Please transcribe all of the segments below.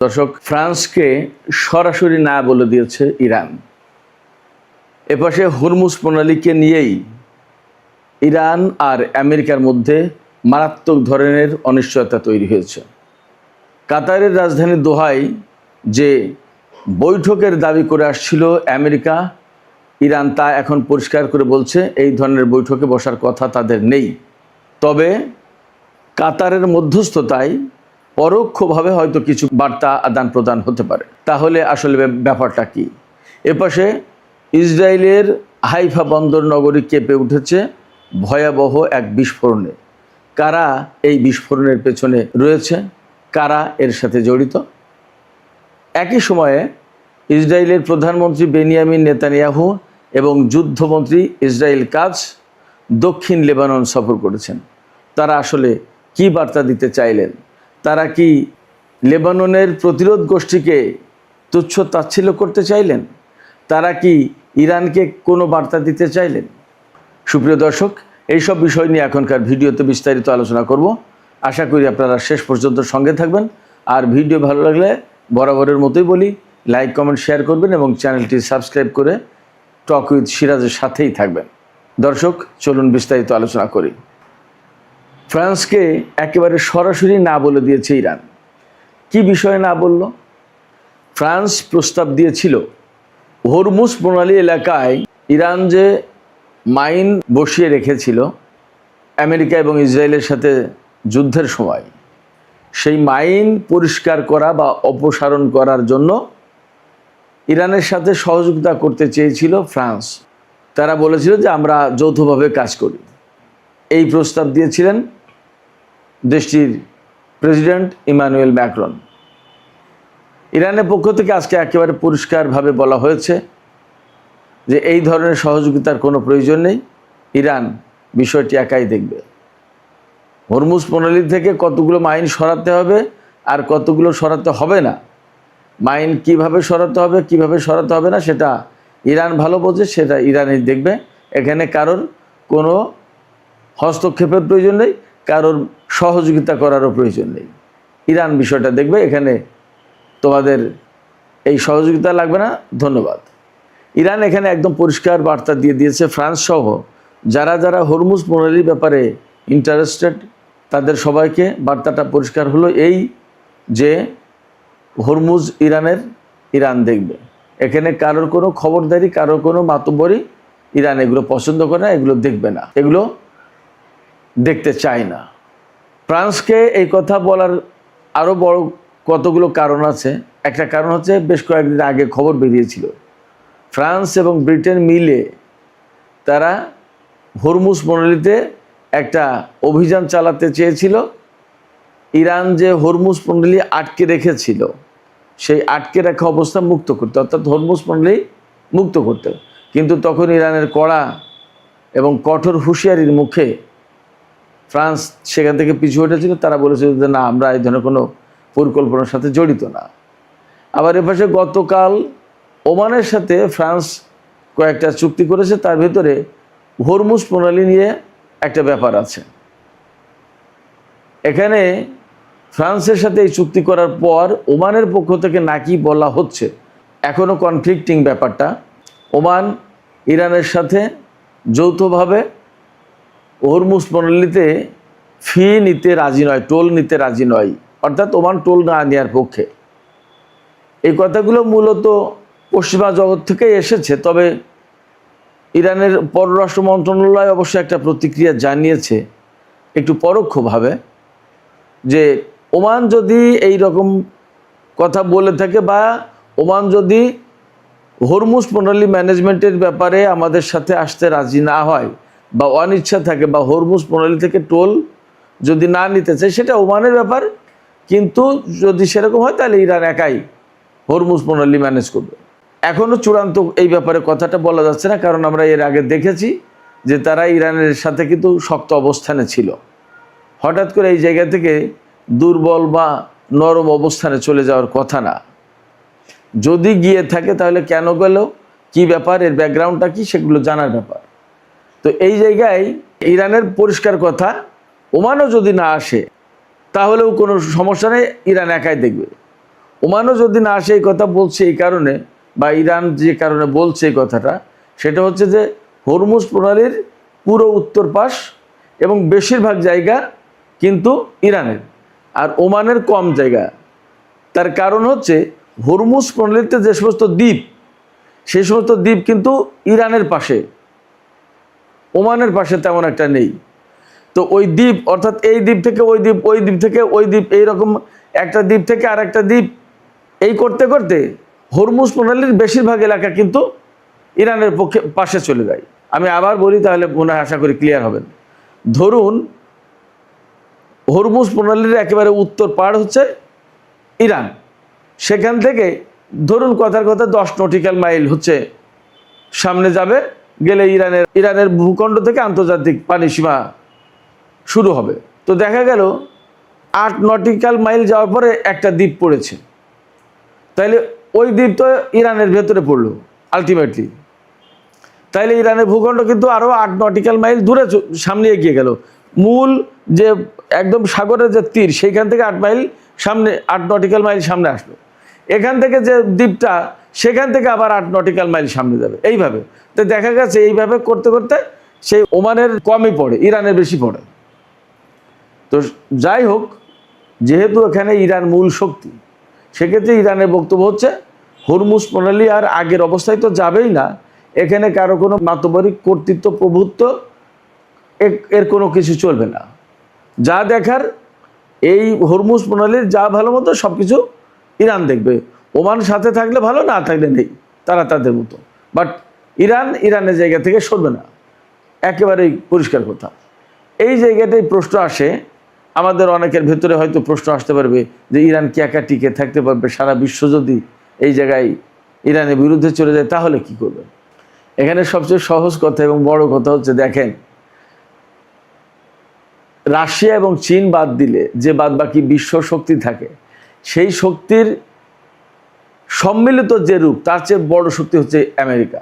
দর্শক, ফ্রান্সকে সরাসরি না বলে দিয়েছে ইরান। এপাশে হরমুজ প্রণালীকে নিয়েই ইরান আর আমেরিকার মধ্যে মারাত্মক ধরনের অনিশ্চয়তা তৈরি হয়েছে। কাতারের রাজধানী দোহায় যে বৈঠকের দাবি করে আসছিল আমেরিকা, ইরান তা এখন পরিষ্কার করে বলছে এই ধরনের বৈঠকে বসার কথা তাদের নেই। তবে কাতারের মধ্যস্থতায় পরোক্ষভাবে হয়তো কিছু বার্তা আদান প্রদান হতে পারে। তাহলে আসলে ব্যাপারটা কি? এপাশে ইসরায়েলের হাইফা বন্দর নগরী কেঁপে উঠেছে ভয়াবহ এক বিস্ফোরণে। কারা এই বিস্ফোরণের পেছনে রয়েছে, কারা এর সাথে জড়িত? একই সময়ে ইসরায়েলের প্রধানমন্ত্রী বেনিয়ামিন নেতানিয়াহু এবং যুদ্ধমন্ত্রী ইসরায়েল কাজ দক্ষিণ লেবানন সফর করেছেন। তারা আসলে কি বার্তা দিতে চাইলেন? তারা কি লেবাননের প্রতিরোধ গোষ্ঠীকে তুচ্ছ তাচ্ছিল্য করতে চাইলেন? তারা কি ইরানকে কোনো বার্তা দিতে চাইলেন? সুপ্রিয় দর্শক, এইসব বিষয় নিয়ে এখনকার ভিডিওতে বিস্তারিত আলোচনা করব। আশা করি আপনারা শেষ পর্যন্ত সঙ্গে থাকবেন। আর ভিডিও ভালো লাগলে বরাবরের মতোই বলি, লাইক কমেন্ট শেয়ার করবেন এবং চ্যানেলটি সাবস্ক্রাইব করে টক উইথ সিরাজের সাথেই থাকবেন। দর্শক, চলুন বিস্তারিত আলোচনা করি। ফ্রান্সকে একেবারে সরাসরি না বলে দিয়েছে ইরান। কি বিষয়ে না বলল? ফ্রান্স প্রস্তাব দিয়েছিল হরমুজ প্রণালী এলাকায় ইরান যে মাইন বসিয়ে রেখেছিল আমেরিকা এবং ইসরায়েলের সাথে যুদ্ধের সময়, সেই মাইন পরিষ্কার করা বা অপসারণ করার জন্য ইরানের সাথে সহযোগিতা করতে চেয়েছিল ফ্রান্স। তারা বলেছিল যে আমরা যৌথভাবে কাজ করি। এই প্রস্তাব দিয়েছিলেন দেশটির প্রেসিডেন্ট ইমানুয়েল ম্যাক্রন। ইরানের পক্ষ থেকে আজকে একেবারে পরিষ্কারভাবে বলা হয়েছে যে এই ধরনের সহযোগিতার কোনো প্রয়োজন নেই, ইরান বিষয়টি একাই দেখবে। হরমুজ প্রণালী থেকে কতগুলো মাইন সরাতে হবে আর কতগুলো সরাতে হবে না, মাইন কিভাবে সরাতে হবে কিভাবে সরাতে হবে না, সেটা ইরান ভালো বোঝে, সেটা ইরানই দেখবে। এখানে কারোর কোনো হস্তক্ষেপের প্রয়োজন নেই, কারোর সহযোগিতা করারও প্রয়োজন নেই। ইরান বিষয়টা দেখবে, এখানে তোমাদের এই সহযোগিতা লাগবে না, ধন্যবাদ। ইরান এখানে একদম পরিষ্কার বার্তা দিয়ে দিয়েছে ফ্রান্স সহ যারা যারা হরমুজ প্রণালীর ব্যাপারে ইন্টারেস্টেড তাদের সবাইকে বার্তাটা পরিষ্কার হলো এই যে হরমুজ ইরানের, ইরান দেখবে। এখানে কারোর কোনো খবরদারি, কারোর কোনো মাতব্বরি ইরান এগুলো পছন্দ করে না, এগুলো দেখবে না, এগুলো দেখতে চায় না। ফ্রান্সকে এই কথা বলার আরও বড় কতগুলো কারণ আছে। একটা কারণ হচ্ছে বেশ কয়েকদিন আগে খবর বেরিয়েছিল ফ্রান্স এবং ব্রিটেন মিলে তারা হরমুজ প্রণালীতে একটা অভিযান চালাতে চেয়েছিল। ইরান যে হরমুজ প্রণালী আটকে রেখেছিল সেই আটকে রাখা অবস্থা মুক্ত করতে, অর্থাৎ হরমুজ প্রণালী মুক্ত করতে। কিন্তু তখন ইরানের কড়া এবং কঠোর হুঁশিয়ারির মুখে ফ্রান্স সেখান থেকে পিছু হটেছিল। তারা বলেছিল যে না, আমরা এই ধরনের কোনো পরিকল্পনার সাথে জড়িত না। আবার এপাশে গতকাল ওমানের সাথে ফ্রান্স কয়েকটা চুক্তি করেছে, তার ভিতরে হরমুজ প্রণালী নিয়ে একটা ব্যাপার আছে। এখানে ফ্রান্সের সাথে এই চুক্তি করার পর ওমানের পক্ষ থেকে নাকি বলা হচ্ছে, এখনও কনফ্লিক্টিং ব্যাপারটা, ওমান ইরানের সাথে যৌথভাবে হরমুজ প্রণালীতে ফি নিতে রাজি নয়, টোল নিতে রাজি নয়, অর্থাৎ ওমান টোল না নেওয়ার পক্ষে। এই কথাগুলো মূলত পশ্চিমা জগৎ থেকে এসেছে। তবে ইরানের পররাষ্ট্র মন্ত্রণালয় অবশ্য একটা প্রতিক্রিয়া জানিয়েছে একটু পরোক্ষভাবে, যে ওমান যদি এই রকম কথা বলে থাকে বা ওমান যদি হরমুজ প্রণালী ম্যানেজমেন্টের ব্যাপারে আমাদের সাথে আসতে রাজি না হয় বা অনিচ্ছা থাকে বা হরমুজ প্রণালী থেকে টোল যদি না নিতে চায়, সেটা ওমানের ব্যাপার। কিন্তু যদি সেরকম হয় তাহলে ইরান একাই হরমুজ প্রণালী ম্যানেজ করবে। এখনও চূড়ান্ত এই ব্যাপারে কথাটা বলা যাচ্ছে না, কারণ আমরা এর আগে দেখেছি যে তারা ইরানের সাথে কিন্তু শক্ত অবস্থানে ছিল। হঠাৎ করে এই জায়গা থেকে দুর্বল বা নরম অবস্থানে চলে যাওয়ার কথা না। যদি গিয়ে থাকে তাহলে কেন গেল, কি ব্যাপার, এর ব্যাকগ্রাউন্ডটা কি, সেগুলো জানার ব্যাপার। তো এই জায়গায় ইরানের পরিষ্কার কথা, ওমানও যদি না আসে তাহলেও কোনো সমস্যা নেই, ইরান একাই দেখবে। ওমানও যদি না আসে, এই কথা বলছে এই কারণে, বা ইরান যে কারণে বলছে এই কথাটা, সেটা হচ্ছে যে হরমুজ প্রণালীর পুরো উত্তর পাশ এবং বেশিরভাগ জায়গা কিন্তু ইরানের, আর ওমানের কম জায়গা। তার কারণ হচ্ছে হরমুজ প্রণালীতে যে সমস্ত দ্বীপ, সেই সমস্ত দ্বীপ কিন্তু ইরানের পাশে, ওমানের পাশে তেমন একটা নেই। তো ওই দ্বীপ, অর্থাৎ এই দ্বীপ থেকে ওই দ্বীপ, ওই দ্বীপ থেকে ওই দ্বীপ, এইরকম একটা দ্বীপ থেকে আর একটা দ্বীপ, এই করতে করতে হরমুজ প্রণালীর বেশিরভাগ এলাকা কিন্তু ইরানের পাশে চলে যায়। আমি আবার বলি, তাহলে মনে হয় আশা করি ক্লিয়ার হবেন। ধরুন হরমুজ প্রণালীর একেবারে উত্তর পাড় হচ্ছে ইরান, সেখান থেকে ধরুন কথার কথা 10 নটিক্যাল মাইল হচ্ছে সামনে যাবে, গেলে ইরানের ভূখণ্ড থেকে আন্তর্জাতিক পানি সীমা শুরু হবে। তো দেখা গেল 8 নটিক্যাল মাইল যাওয়ার পরে একটা দ্বীপ পড়েছে, তাইলে ওই দ্বীপ তো ইরানের ভেতরে পড়লো আলটিমেটলি। তাইলে ইরানের ভূখণ্ড কিন্তু আরও 8 নটিক্যাল মাইল দূরে সামনে এগিয়ে গেল। মূল যে একদম সাগরের যে তীর, সেইখান থেকে 8 মাইল সামনে, 8 নটিক্যাল মাইল সামনে আসলো। এখান থেকে যে দ্বীপটা, সেখান থেকে আবার 8 নটিক্যাল মাইল সামনে যাবে, এইভাবে। তো দেখা গেছে এইভাবে করতে করতে সেই ওমানের কমই পড়ে, ইরানের বেশি পড়ে। তো যাই হোক, যেহেতু এখানে ইরান মূল শক্তি, সেক্ষেত্রে ইরানের বক্তব্য হচ্ছে হরমুজ প্রণালী আর আগের অবস্থায় তো যাবেই না, এখানে কারো কোনো মাতবরিক কর্তৃত্ব, প্রভুত্ব, এর কোনো কিছু চলবে না। যা দেখার এই হরমুজ প্রণালীর যা ভালো মতো সব কিছু ইরান দেখবে। ওমান সাথে থাকলে ভালো, না থাকলে নেই, তারা তাদের মতো। বাট ইরানের জায়গা থেকে সরবে না, একেবারেই পরিষ্কার কথা। এই জায়গাটাই প্রশ্ন আসে আমাদের অনেকের ভেতরে, হয়তো প্রশ্ন আসতে পারবে যে ইরান কি একা টিকে থাকতে পারবে? সারা বিশ্ব যদি এই জায়গায় ইরানের বিরুদ্ধে চলে যায়, তাহলে কি করবে? এখানে সবচেয়ে সহজ কথা এবং বড় কথা হচ্ছে, দেখেন, রাশিয়া এবং চীন বাদ দিলে যে বাদ বাকি বিশ্ব শক্তি থাকে, সেই শক্তির সম্মিলিত যে রূপ, তার চেয়ে বড় শক্তি হচ্ছে আমেরিকা।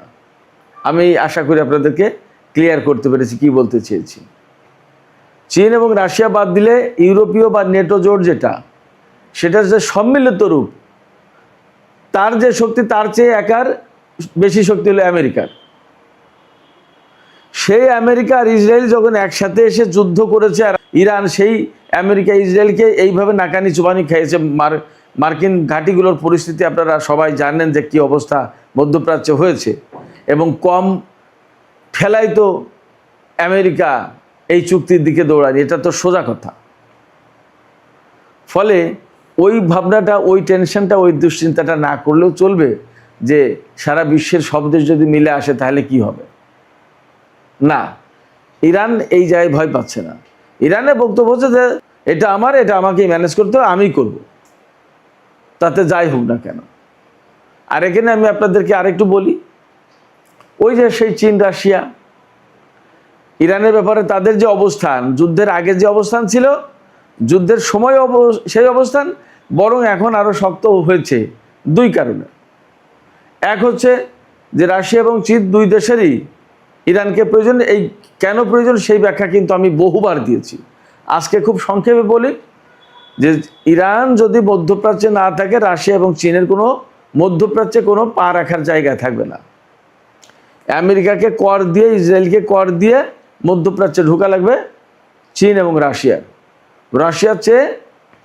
আমি আশা করি আপনাদেরকে ক্লিয়ার করতে পেরেছি কি বলতে চেয়েছি। চীন এবং রাশিয়া বাদ দিলে ইউরোপীয় বা নেটো জোট যেটা, সেটার যে সম্মিলিত রূপ, তার যে শক্তি, তার চেয়ে একার বেশি শক্তি হলো আমেরিকার। সেই আমেরিকা আর ইসরায়েল যখন একসাথে এসে যুদ্ধ করেছে, আর ইরান সেই আমেরিকা ইসরায়েলকে এইভাবে নাকানি চুবানি খেয়েছে, মার্কিন ঘাঁটিগুলোর পরিস্থিতি আপনারা সবাই জানেন যে কী অবস্থা মধ্যপ্রাচ্যে হয়েছে, এবং কম ঠেলাই তো আমেরিকা এই চুক্তির দিকে দৌড়ানি, এটা তো সোজা কথা। ফলে ওই ভাবনাটা, ওই টেনশনটা, ওই দুশ্চিন্তাটা না করলেও চলবে যে সারা বিশ্বের সব দেশ যদি মিলে আসে তাহলে কি হবে। না, ইরান এই জায়গায় ভয় পাচ্ছে না। ইরানের বক্তব্য হচ্ছে যে এটা আমার, এটা আমাকেই ম্যানেজ করতে হবে, আমি করব, তাতে যাই হোক না কেন। আর এখানে আমি আপনাদেরকে আরেকটু বলি, ওই যে সেই চীন রাশিয়া ইরানের ব্যাপারে তাদের যে অবস্থান, যুদ্ধের আগে যে অবস্থান ছিল, যুদ্ধের সময় সেই অবস্থান, বরং এখন আরও শক্ত হয়েছে দুই কারণে। এক হচ্ছে যে রাশিয়া এবং চীন দুই দেশেরই ইরানকে প্রয়োজন। এই কেন প্রয়োজন সেই ব্যাখ্যা কিন্তু আমি বহুবার দিয়েছি। আজকে খুব সংক্ষেপে বলি যে ইরান যদি মধ্যপ্রাচ্যে না থাকে, রাশিয়া এবং চীনের কোনো মধ্যপ্রাচ্যে কোনো পা রাখার জায়গা থাকবে না। আমেরিকাকে কর দিয়ে, ইসরায়েলকে কর দিয়ে মধ্যপ্রাচ্যে ঢোকা লাগবে চীন এবং রাশিয়ার। রাশিয়ার চেয়ে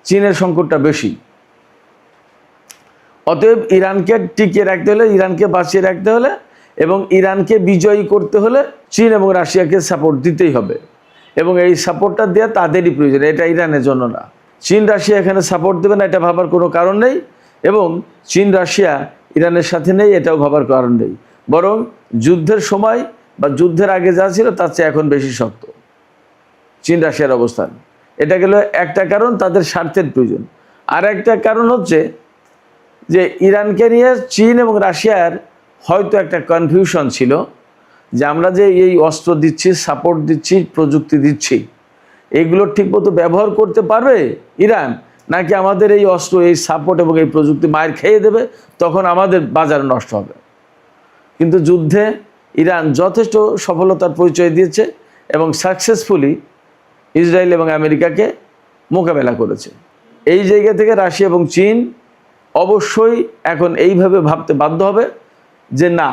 চীনের সংকটটা বেশি। অতএব ইরানকে টিকিয়ে রাখতে হলে, ইরানকে বাঁচিয়ে রাখতে হলে এবং ইরানকে বিজয়ী করতে হলে চীন এবং রাশিয়াকে সাপোর্ট দিতেই হবে, এবং এই সাপোর্টটা দেওয়া তাদেরই প্রয়োজন, এটা ইরানের জন্য না। চীন রাশিয়া এখানে সাপোর্ট দেবে না, এটা ভাবার কোনো কারণ নেই, এবং চীন রাশিয়া ইরানের সাথে নেই, এটাও ভাবার কারণ নেই। বরং যুদ্ধের সময় বা যুদ্ধের আগে যা ছিল তার চেয়ে এখন বেশি শক্ত চীন রাশিয়ার অবস্থান। এটা গেল একটা কারণ, তাদের স্বার্থের প্রয়োজন। আর একটা কারণ হচ্ছে যে ইরানকে নিয়ে চীন এবং রাশিয়ার হয়তো একটা কনফিউশন ছিল যে আমরা যে এই অস্ত্র দিচ্ছি, সাপোর্ট দিচ্ছি, প্রযুক্তি দিচ্ছি, এইগুলো ঠিকমতো ব্যবহার করতে পারবে ইরান, নাকি আমাদের এই অস্ত্র, এই সাপোর্ট এবং এই প্রযুক্তি মায়ের খেয়ে দেবে, তখন আমাদের বাজার নষ্ট হবে। কিন্তু যুদ্ধে ইরান যথেষ্ট সফলতার পরিচয় দিয়েছে এবং সাকসেসফুলি ইসরায়েল এবং আমেরিকাকে মোকাবেলা করেছে। এই জায়গা থেকে রাশিয়া এবং চীন অবশ্যই এখন এইভাবে ভাবতে বাধ্য হবে যে না,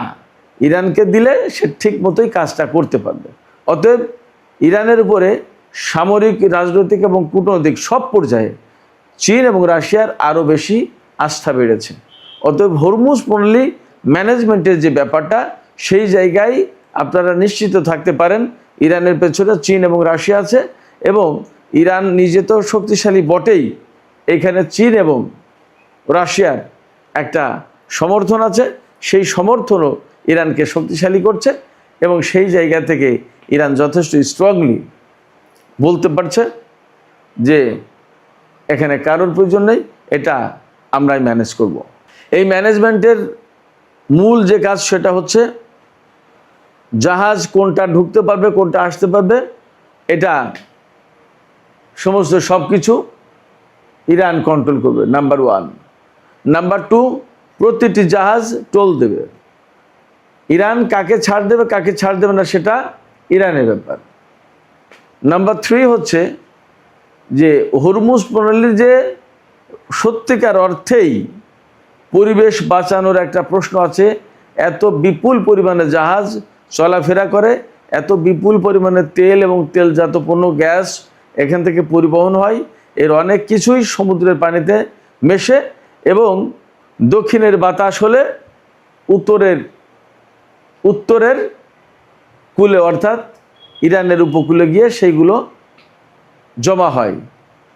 ইরানকে দিলে সে ঠিক মতোই কাজটা করতে পারবে। অতএব ইরানের উপরে সামরিক, রাজনৈতিক এবং কূটনৈতিক সব পর্যায়ে চীন এবং রাশিয়ার আরও বেশি আস্থা বেড়েছে। অতএব হরমুজ প্রণালী ম্যানেজমেন্টের যে ব্যাপারটা, সেই জায়গায় আপনারা নিশ্চিত থাকতে পারেন ইরানের পেছনে চীন এবং রাশিয়া আছে, এবং ইরান নিজে তো শক্তিশালী বটেই, এখানে চীন এবং রাশিয়ার একটা সমর্থন আছে, সেই সমর্থনও ইরানকে শক্তিশালী করছে, এবং সেই জায়গা থেকে ইরান যথেষ্ট স্ট্রংলি বলতে পারছে যে এখানে কারোর প্রয়োজন নেই, এটা আমরাই ম্যানেজ করব। এই ম্যানেজমেন্টের মূল যে কাজ সেটা হচ্ছে জাহাজ কোনটা ঢুকতে পারবে, কোনটা আসতে পারবে, এটা সমস্ত সব কিছু ইরান কন্ট্রোল করবে, নাম্বার 1। নাম্বার 2, প্রতিটি জাহাজ টোল দেবে। ইরান কাকে ছাড় দেবে, কাকে ছাড় দেবে না, সেটা ইরানের ব্যাপার। নাম্বার 3 হচ্ছে যে হরমুজ প্রণালীর যে সত্যিকার অর্থেই পরিবেশ বাঁচানোর একটা প্রশ্ন আছে। এত বিপুল পরিমাণে জাহাজ চলাফেরা করে, এত বিপুল পরিমাণে তেল এবং তেলজাত পণ্য, গ্যাস এখান থেকে পরিবহন হয়, এর অনেক কিছুই সমুদ্রের পানিতে মেশে, এবং দক্ষিণের বাতাস হলে উত্তরের কূলে অর্থাৎ ইরানের উপকূলে গিয়ে সেইগুলো জমা হয়।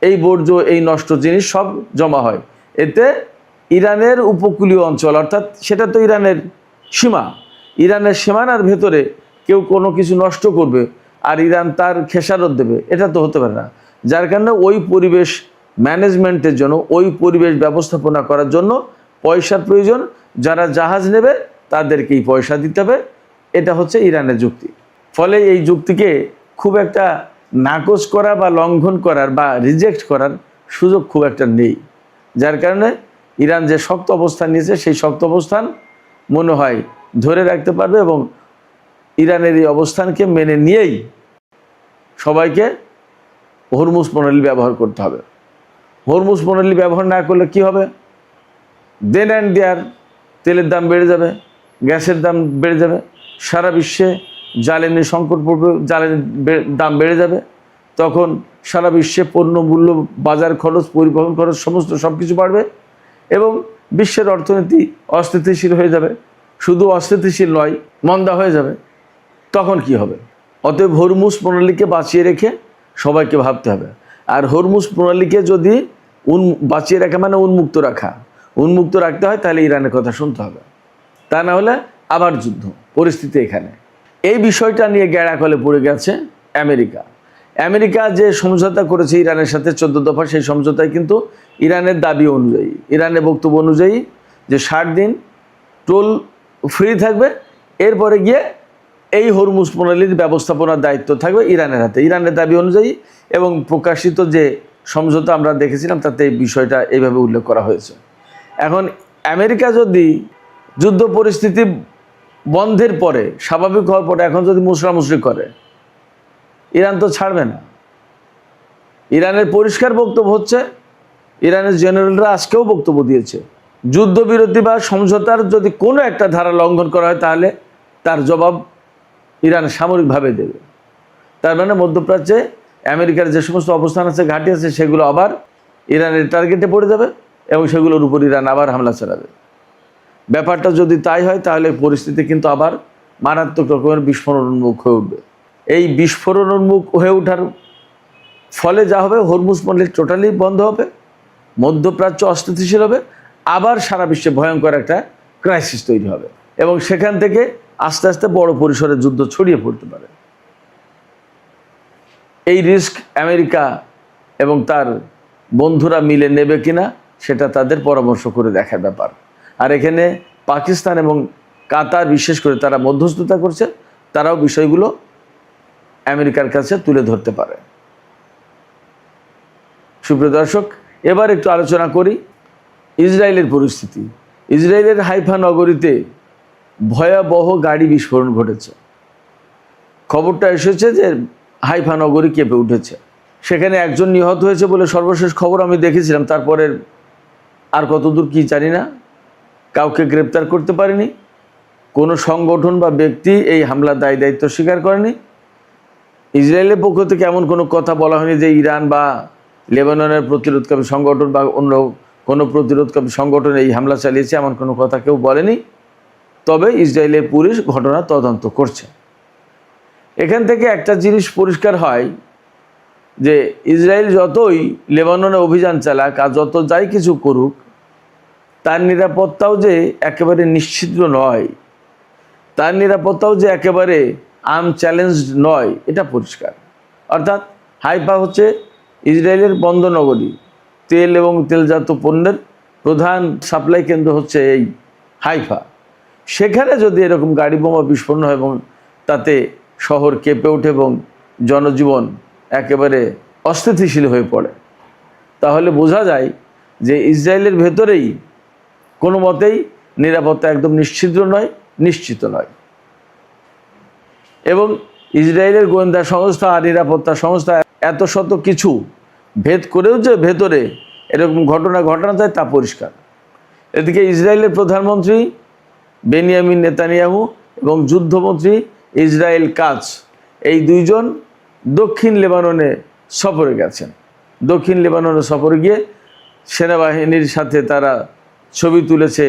এই বর্জ্য, এই নষ্ট জিনিস সব জমা হয়। এতে ইরানের উপকূলীয় অঞ্চল, অর্থাৎ সেটা তো ইরানের সীমা, ইরানের সীমানার ভেতরে কেউ কোনো কিছু নষ্ট করবে আর ইরান তার খেসারত দেবে, এটা তো হতে পারে না। যার কারণে ওই পরিবেশ ম্যানেজমেন্টের জন্য, ওই পরিবেশ ব্যবস্থাপনা করার জন্য পয়সার প্রয়োজন। যারা জাহাজ নেবে তাদেরকেই পয়সা দিতে হবে, এটা হচ্ছে ইরানের যুক্তি। ফলে এই যুক্তিকে খুব একটা নাকচ করা বা লঙ্ঘন করার বা রিজেক্ট করার সুযোগ খুব একটা নেই। যার কারণে ইরান যে শক্ত অবস্থান নিয়েছে, সেই শক্ত অবস্থান মনে হয় ধরে রাখতে পারবে, এবং ইরানের এই অবস্থানকে মেনে নিয়েই সবাইকে হরমুজ প্রণালী ব্যবহার করতে হবে। হরমুজ প্রণালী ব্যবহার না করলে কি হবে? দেন অ্যান্ড দেয়ার তেলের দাম বেড়ে যাবে, গ্যাসের দাম বেড়ে যাবে, সারা বিশ্বে জ্বালানি সংকট পড়বে, জ্বালানির দাম বেড়ে যাবে। তখন সারা বিশ্বে পণ্য মূল্য, বাজার খরচ, পরিবহন খরচ সমস্ত সব কিছু বাড়বে, এবং বিশ্বের অর্থনীতি অস্থিতিশীল হয়ে যাবে। শুধু অস্থিতিশীল নয়, মন্দা হয়ে যাবে। তখন কি হবে? অতএব হরমুজ প্রণালীকে বাঁচিয়ে রেখে সবাইকে ভাবতে হবে। আর হরমুজ প্রণালীকে যদি বাঁচিয়ে রাখা মানে উন্মুক্ত রাখতে হয়, তাহলে ইরানের কথা শুনতে হবে। তা না হলে আবার যুদ্ধ পরিস্থিতি। এখানে এই বিষয়টা নিয়ে গ্যাড়াকলে পড়ে গেছে আমেরিকা যে সমঝোতা করেছে ইরানের সাথে 14 দফা, সেই সমঝোতায় কিন্তু ইরানের দাবি অনুযায়ী, ইরানের বক্তব্য অনুযায়ী যে 60 দিন টোল ফ্রি থাকবে, এরপরে গিয়ে এই হরমুজ প্রণালীর ব্যবস্থাপনার দায়িত্ব থাকবে ইরানের হাতে, ইরানের দাবি অনুযায়ী। এবং প্রকাশিত যে সমঝোতা আমরা দেখেছিলাম তাতে এই বিষয়টা এইভাবে উল্লেখ করা হয়েছে। এখন আমেরিকা যদি যুদ্ধ পরিস্থিতি বন্ধের পরে, স্বাভাবিক হওয়ার পরে এখন যদি মুসরামুসরি করে, ইরান তো ছাড়বে না। ইরানের পরিষ্কার বক্তব্য হচ্ছে, ইরানের জেনারেলরা আজকেও বক্তব্য দিয়েছে, যুদ্ধবিরতি বা সমঝোতার যদি কোনো একটা ধারা লঙ্ঘন করা হয়, তাহলে তার জবাব ইরান সামরিকভাবে দেবে। তার মানে মধ্যপ্রাচ্যে আমেরিকার যে সমস্ত অবস্থান আছে, ঘাঁটি আছে, সেগুলো আবার ইরানের টার্গেটে পড়ে যাবে, এবং সেগুলোর উপর ইরান আবার হামলা চালাবে। ব্যাপারটা যদি তাই হয়, তাহলে পরিস্থিতি কিন্তু আবার মারাত্মক রকমের বিস্ফোরণ উন্মুখ হয়ে উঠবে। এই বিস্ফোরণ উন্মুখ হয়ে ওঠার ফলে যা হবে, হরমুজ প্রণালী টোটালি বন্ধ হবে, মধ্যপ্রাচ্য অস্থিতিশীল হবে, আবার সারা বিশ্বে ভয়ঙ্কর একটা ক্রাইসিস তৈরি হবে, এবং সেখান থেকে আস্তে আস্তে বড় পরিসরে যুদ্ধ ছড়িয়ে পড়তে পারে। এই রিস্ক আমেরিকা এবং তার বন্ধুরা মিলে নেবে কিনা, সেটা তাদের পরামর্শ করে দেখার ব্যাপার। আর এখানে পাকিস্তান এবং কাতার বিশেষ করে তারা মধ্যস্থতা করছে, তারাও বিষয়গুলো আমেরিকার কাছে তুলে ধরতে পারে। সুপ্রিয় দর্শক, এবার একটু আলোচনা করি ইসরায়েলের পরিস্থিতি। ইসরায়েলের হাইফা নগরীতে ভয়াবহ গাড়ি বিস্ফোরণ ঘটেছে। খবরটা এসেছে যে হাইফা নগরী কেঁপে উঠেছে। সেখানে একজন নিহত হয়েছে বলে সর্বশেষ খবর আমি দেখেছিলাম। তারপরের আর কতদূর কি জানি না, কাউকে গ্রেপ্তার করতে পারেনি, কোনো সংগঠন বা ব্যক্তি এই হামলার দায়িত্ব স্বীকার করেনি। ইসরায়েলের পক্ষ থেকে এমন কোনো কথা বলা হয়নি যে ইরান বা লেবাননের প্রতিরোধকারী সংগঠন বা অন্য কোনো প্রতিরোধকারী সংগঠন এই হামলা চালিয়েছে, এমন কোনো কথা কেউ বলেনি। তবে ইসরায়েলের পুলিশ ঘটনা তদন্ত করছে। এখান থেকে একটা জিনিস পরিষ্কার হয় যে ইসরায়েল যতই লেবাননে অভিযান চালাক আর যত যাই কিছু করুক, তার নিরাপত্তাও যে একেবারে নিশ্চিত নয়, তার নিরাপত্তাও যে একেবারে আনচ্যালেঞ্জড নয়, এটা পরিষ্কার। অর্থাৎ হাইফা হচ্ছে ইসরায়েলের বন্দরনগরী, তেল এবং তেলজাত পণ্যের প্রধান সাপ্লাই কেন্দ্র হচ্ছে এই হাইফা। সেখানে যদি এরকম গাড়ি বোমা বিস্ফোরণ হয় এবং তাতে শহর কেঁপে ওঠে এবং জনজীবন একেবারে অস্থিতিশীল হয়ে পড়ে, তাহলে বোঝা যায় যে ইসরায়েলের ভেতরেই কোনো মতেই নিরাপত্তা একদম নিশ্চিত নয়। এবং ইসরায়েলের গোয়েন্দা সংস্থা আর নিরাপত্তা সংস্থা এত শত কিছু ভেদ করেও যে ভেতরে এরকম ঘটনা ঘটানো যায় তা পরিষ্কার। এদিকে ইসরায়েলের প্রধানমন্ত্রী বেনিয়ামিন নেতানিয়াহু এবং যুদ্ধমন্ত্রী ইসরায়েল কাটজ, এই দুইজন দক্ষিণ লেবাননে সফরে গেছেন। দক্ষিণ লেবাননে সফরে গিয়ে সেনাবাহিনীর সাথে তারা ছবি তুলেছে,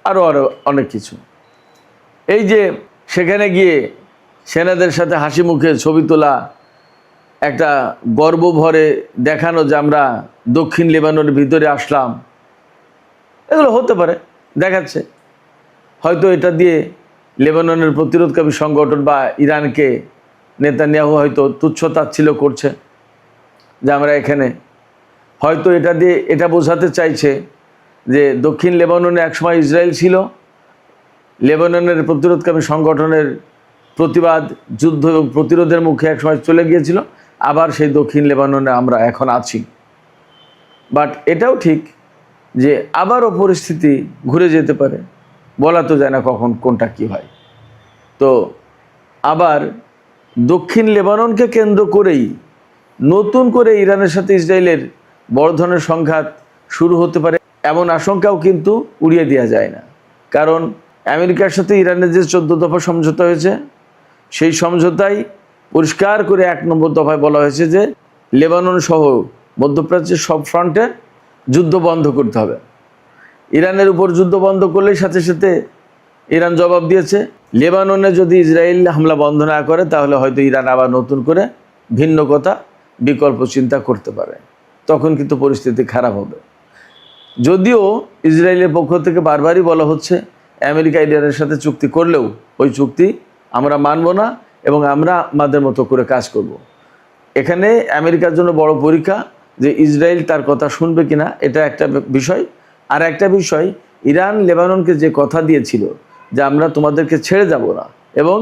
আরও অনেক কিছু। এই যে সেখানে গিয়ে সেনাদের সাথে হাসি মুখে ছবি তোলা, একটা গর্ব ভরে দেখানো যে আমরা দক্ষিণ লেবাননের ভিতরে আসলাম, এগুলো হতে পারে, দেখাচ্ছে। হয়তো এটা দিয়ে লেবাননের প্রতিরোধকারী সংগঠন বা ইরানকে নেতানিয়াহু হয়তো তুচ্ছ-তাচ্ছিল্য করছে যে আমরা এখানে, হয়তো এটা দিয়ে এটা বোঝাতে চাইছে যে দক্ষিণ লেবাননে একসময় ইসরায়েল ছিল, লেবাননের প্রতিরোধকারী সংগঠনের প্রতিবাদ, যুদ্ধ এবং প্রতিরোধের মুখে একসময় চলে গিয়েছিল, আবার সেই দক্ষিণ লেবাননে আমরা এখন আছি। বাট এটাও ঠিক যে আবারও পরিস্থিতি ঘুরে যেতে পারে, বলা তো যায় না কখন কোনটা কি হয়। তো আবার দক্ষিণ লেবাননকে কেন্দ্র করেই নতুন করে ইরানের সাথে ইসরায়েলের বড় ধরনের সংঘাত শুরু হতে পারে, এমন আশঙ্কাও কিন্তু উড়িয়ে দেওয়া যায় না। কারণ আমেরিকার সাথে ইরানের যে 14 দফা সমঝোতা হয়েছে, সেই সমঝোতায় পরিষ্কার করে 1 নম্বর দফায় বলা হয়েছে যে লেবানন সহ মধ্যপ্রাচ্যের সব ফ্রন্টে যুদ্ধ বন্ধ করতে হবে। ইরানের উপর যুদ্ধ বন্ধ করলেই সাথে সাথে ইরান জবাব দিয়েছে, লেবাননে যদি ইসরায়েল হামলা বন্ধ না করে তাহলে হয়তো ইরান আবার নতুন করে ভিন্ন কথা বিকল্প চিন্তা করতে পারে, তখন কিন্তু পরিস্থিতি খারাপ হবে। যদিও ইসরায়েলের পক্ষ থেকে বারবারই বলা হচ্ছে আমেরিকা ইরানের সাথে চুক্তি করলেও ওই চুক্তি আমরা মানব না এবং আমরা আমাদের মতো করে কাজ করব। এখানে আমেরিকার জন্য বড় পরীক্ষা যে ইসরায়েল তার কথা শুনবে কিনা, এটা একটা বিষয়। আর একটা বিষয়, ইরান লেবাননকে যে কথা দিয়েছিল যে আমরা তোমাদেরকে ছেড়ে যাব না এবং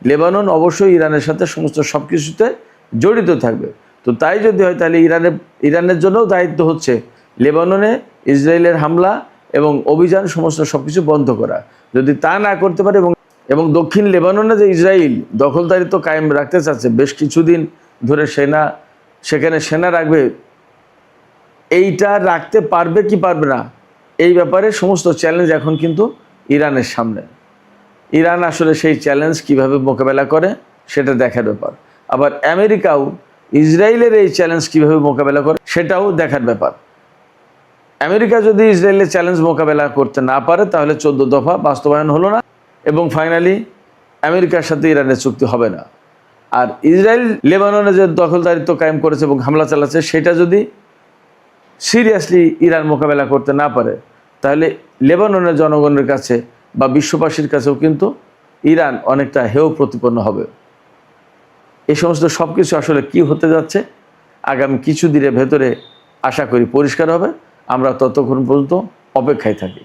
লেবানন অবশ্যই ইরানের সাথে সমস্ত সব কিছুতে জড়িত থাকবে, তো তাই যদি হয় তাহলে ইরানের জন্যও দায়িত্ব হচ্ছে লেবাননে ইসরায়েলের হামলা এবং অভিযান সমস্ত সব কিছু বন্ধ করা। যদি তা না করতে পারে এবং দক্ষিণ লেবাননে যে ইসরায়েল দখলদারিত্ব কায়েম রাখতে চাচ্ছে, বেশ কিছুদিন ধরে সেখানে সেনা রাখবে, এইটা রাখতে পারবে কি পারবে না, এই ব্যাপারে সমস্ত চ্যালেঞ্জ এখন কিন্তু ইরানের সামনে। ইরান আসলে সেই চ্যালেঞ্জ কিভাবে মোকাবেলা করে সেটা দেখার ব্যাপার। আবার আমেরিকাও ইসরায়েলের এই চ্যালেঞ্জ কিভাবে মোকাবেলা করে সেটাও দেখার ব্যাপার। আমেরিকা যদি ইসরায়েলের চ্যালেঞ্জ মোকাবেলা করতে না পারে তাহলে 14 দফা বাস্তবায়ন হলো না এবং ফাইনালি আমেরিকার সাথে ইরানের চুক্তি হবে না। আর ইসরায়েল লেবাননে যে দখলদারিত্ব কায়েম করেছে এবং হামলা চালাচ্ছে, সেটা যদি সিরিয়াসলি ইরান মোকাবেলা করতে না পারে তাহলে লেবাননের জনগণের কাছে বা বিশ্ববাসীর কাছেও কিন্তু ইরান অনেকটা হেয় প্রতিপন্ন হবে। এই সমস্ত সব কিছু আসলে কি হতে যাচ্ছে আগামী কিছু দিনের ভেতরে আশা করি পরিষ্কার হবে। আমরা ততক্ষণ পর্যন্ত অপেক্ষায় থাকি।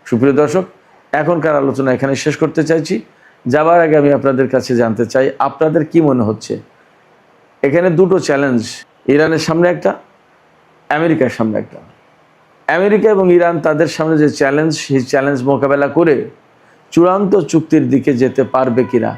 সুপ্রিয় দর্শক, এখনকার আলোচনা এখানে শেষ করতে চাইছি। যাবার আগে আমি আপনাদের কাছে জানতে চাই আপনাদের কি মনে হচ্ছে, এখানে দুটো চ্যালেঞ্জ, ইরানের সামনে একটা, আমেরিকার সামনে একটা। আমেরিকা এবং ইরান তাদের সামনে যে চ্যালেঞ্জ, সেই চ্যালেঞ্জ মোকাবেলা করে চূড়ান্ত চুক্তির দিকে যেতে পারবে কিনা